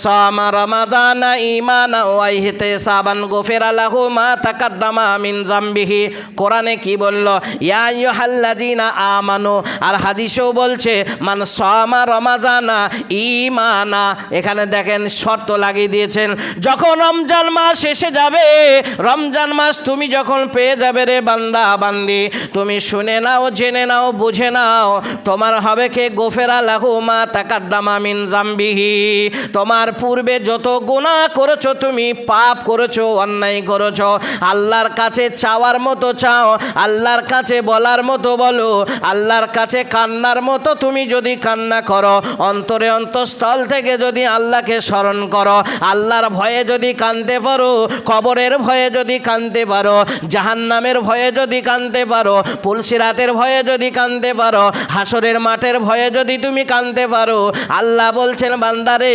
সামা রমাদানা ঈমানান ওয়া ইহতিসাবান গুফিরা লাহু মা তাকাদ্দামা মিন যামবিহি। কোরআনে কি বলল? ইয়া আইয়ুহাল্লাযীনা আমানু। আর হাদিসেও বলছে মান সামা রমাদানা ঈমানা। এখানে দেখেন শর্ত লাগিয়ে দিয়েছেন, যখন রমজান মাস এসে যাবে, রমজান মাস তুমি যখন পেয়ে যাবে রে বান্দা বান্দি, তুমি শুনে নাও, জেনে নাও, বুঝে নাও, তোমার হবে কে গুফিরা লাহু মা তাকাদ্দামা মিন যামবিহি। তোমার পূর্বে যত গুনাহ করেছো, তুমি পাপ করেছো, অন্যায় করেছো, আল্লাহর কাছে চাওয়ার মতো চাও, আল্লাহর কাছে বলার মতো বলো, আল্লাহর কাছে কান্নার মতো তুমি যদি কান্না করো, অন্তরে অন্তঃস্থল থেকে যদি আল্লাহকে স্মরণ করো, আল্লাহর ভয়ে যদি কাঁদতে পারো, কবরের ভয়ে যদি কাঁদতে পারো, জাহান্নামের ভয়ে যদি কাঁদতে পারো, পুলসিরাতের ভয়ে যদি কাঁদতে পারো, হাসরের মাঠের ভয়ে যদি তুমি কাঁদতে পারো, আল্লাহ বলছেন বান্দারে